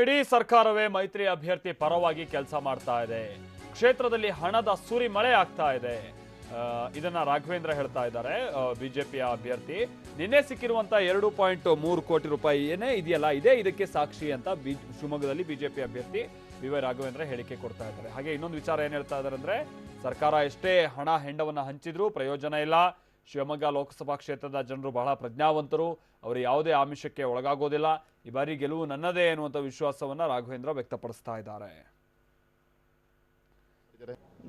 ಇಡೀ ಸರ್ಕಾರವೇ ಮೈತ್ರಿ ಅಭ್ಯರ್ಥಿ ಪರವಾಗಿ ಕೆಲಸ ಮಾಡ್ತಾ ಇದೆ. ಕ್ಷೇತ್ರದಲ್ಲಿ ಹಣದ ಸುರಿಮಳೆ ಆಗ್ತಾ ಇದೆ. ಇದನ್ನ ರಾಘವೇಂದ್ರ ಹೇಳ್ತಾ ಇದ್ದಾರೆ. ಬಿಜೆಪಿಯ ಅಭ್ಯರ್ಥಿ ನಿನ್ನೆ ಸಿಕ್ಕಿರುವಂತ 2.3 ಕೋಟಿ ರೂಪಾಯಿ ಏನೇ ಇದೆಯಲ್ಲ, ಇದೇ ಇದಕ್ಕೆ ಸಾಕ್ಷಿ ಅಂತ ಶಿವಮೊಗ್ಗದಲ್ಲಿ ಬಿಜೆಪಿ ಅಭ್ಯರ್ಥಿ ಬಿ.ವೈ. ರಾಘವೇಂದ್ರ ಹೇಳಿಕೆ ಕೊಡ್ತಾ ಇದ್ದಾರೆ. ಹಾಗೆ ಇನ್ನೊಂದು ವಿಚಾರ ಏನ್ ಹೇಳ್ತಾ ಇದ್ದಾರೆ ಅಂದ್ರೆ, ಸರ್ಕಾರ ಎಷ್ಟೇ ಹಣ ಹೆಂಡವನ್ನ ಹಂಚಿದ್ರೂ ಪ್ರಯೋಜನ ಇಲ್ಲ. ಶಿವಮೊಗ್ಗ ಲೋಕಸಭಾ ಕ್ಷೇತ್ರದ ಜನರು ಬಹಳ ಪ್ರಜ್ಞಾವಂತರು, ಅವರು ಯಾವುದೇ ಆಮಿಷಕ್ಕೆ ಒಳಗಾಗೋದಿಲ್ಲ. ಈ ಬಾರಿ ಗೆಲುವು ನನ್ನದೇ ಎನ್ನುವಂತ ವಿಶ್ವಾಸವನ್ನ ರಾಘವೇಂದ್ರ ವ್ಯಕ್ತಪಡಿಸ್ತಾ ಇದ್ದಾರೆ.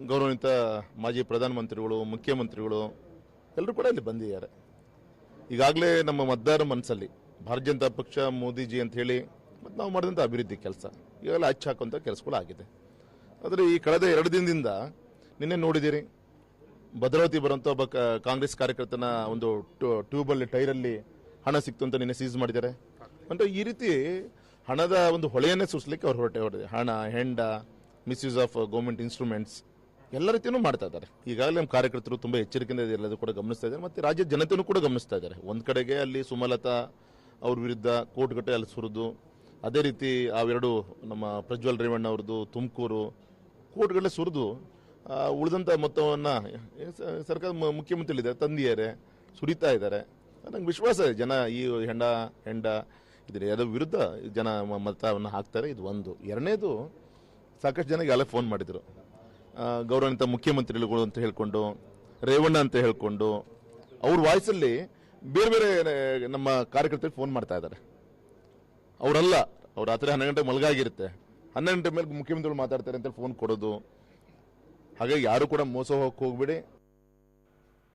ಗೌರವಾನ್ವಿತ ಮಾಜಿ ಪ್ರಧಾನಮಂತ್ರಿಗಳು, ಮುಖ್ಯಮಂತ್ರಿಗಳು ಎಲ್ಲರೂ ಕೂಡ ಇಲ್ಲಿ ಬಂದಿದ್ದಾರೆ. ಈಗಾಗಲೇ ನಮ್ಮ ಮತದಾರರ ಮನಸ್ಸಲ್ಲಿ ಭಾರತೀಯ ಜನತಾ ಪಕ್ಷ, ಮೋದಿಜಿ ಅಂತ ಹೇಳಿ ಮತ್ತು ನಾವು ಮಾಡಿದಂಥ ಅಭಿವೃದ್ಧಿ ಕೆಲಸ ಈಗೆಲ್ಲ ಹಚ್ಚಿ ಹಾಕುವಂಥ ಕೆಲಸಗಳು ಆಗಿದೆ. ಆದರೆ ಈ ಕಳೆದ 2 ದಿನದಿಂದ ನಿನ್ನೆ ನೋಡಿದ್ದೀರಿ, ಭದ್ರಾವತಿ ಬರುವಂಥ ಒಬ್ಬ ಕಾಂಗ್ರೆಸ್ ಕಾರ್ಯಕರ್ತನ ಒಂದು ಟ್ಯೂಬಲ್ಲಿ ಟೈರಲ್ಲಿ ಹಣ ಸಿಕ್ತು ಅಂತ ನಿನ್ನೆ ಸೀಸ್ ಮಾಡಿದ್ದಾರೆ. ಅಂದರೆ ಈ ರೀತಿ ಹಣದ ಒಂದು ಹೊಳೆಯನ್ನೇ ಸೂಚಿಸಲಿಕ್ಕೆ ಅವ್ರು ಹೊರಟಿದೆ. ಹಣ, ಹೆಂಡ, ಮಿಸ್ಯೂಸ್ ಆಫ್ ಗೌರ್ಮೆಂಟ್ ಇನ್ಸ್ಟ್ರೂಮೆಂಟ್ಸ್ ಎಲ್ಲ ರೀತಿಯೂ ಮಾಡ್ತಾ ಇದ್ದಾರೆ. ಈಗಾಗಲೇ ನಮ್ಮ ಕಾರ್ಯಕರ್ತರು ತುಂಬ ಎಚ್ಚರಿಕೆಯಿಂದ ಎಲ್ಲದೂ ಕೂಡ ಗಮನಿಸ್ತಾ ಇದ್ದಾರೆ, ಮತ್ತು ರಾಜ್ಯದ ಜನತೆಯೂ ಕೂಡ ಗಮನಿಸ್ತಾ ಇದ್ದಾರೆ. ಒಂದು ಕಡೆಗೆ ಅಲ್ಲಿ ಸುಮಲತಾ ಅವ್ರ ವಿರುದ್ಧ ಕೋರ್ಟ್ಗಟ್ಟೆ ಅಲ್ಲಿ ಸುರಿದು, ಅದೇ ರೀತಿ ಅವೆರಡು ನಮ್ಮ ಪ್ರಜ್ವಲ್ ರೇವಣ್ಣ ಅವ್ರದ್ದು ತುಮಕೂರು ಕೋರ್ಟ್ಗಟ್ಟೆ ಸುರಿದು ಉಳಿದಂಥ ಮೊತ್ತವನ್ನು ಸರ್ಕಾರ ಮುಖ್ಯಮಂತ್ರಿಗಳಿದ್ದಾರೆ ತಂದಿದ್ದಾರೆ, ಸುರಿತಾ ಇದ್ದಾರೆ. ನಂಗೆ ವಿಶ್ವಾಸ ಇದೆ ಜನ ಈ ಹೆಂಡ ಇದರ ವಿರುದ್ಧ ಜನ ಮತವನ್ನು ಹಾಕ್ತಾರೆ. ಇದು ಒಂದು. ಎರಡನೇದು, ಸಾಕಷ್ಟು ಜನಕ್ಕೆ ಎಲ್ಲ ಫೋನ್ ಮಾಡಿದರು, ಗೌರವಾನ್ವಿತ ಮುಖ್ಯಮಂತ್ರಿಗಳು ಅಂತ ಹೇಳ್ಕೊಂಡು, ರೇವಣ್ಣ ಅಂತ ಹೇಳ್ಕೊಂಡು, ಅವ್ರ ವಾಯ್ಸಲ್ಲಿ ಬೇರೆ ಬೇರೆ ನಮ್ಮ ಕಾರ್ಯಕರ್ತರಿಗೆ ಫೋನ್ ಮಾಡ್ತಾ ಇದ್ದಾರೆ. ಅವರಲ್ಲ, ಅವ್ರು ರಾತ್ರಿ 12 ಗಂಟೆ ಮಲಗಾಗಿರುತ್ತೆ, 12 ಗಂಟೆ ಮೇಲೆ ಮುಖ್ಯಮಂತ್ರಿಗಳು ಮಾತಾಡ್ತಾರೆ ಅಂತ ಫೋನ್ ಕೊಡೋದು. ಹಾಗಾಗಿ ಯಾರು ಕೂಡ ಮೋಸ ಹೋಗಕ್ಕೆ ಹೋಗ್ಬೇಡಿ.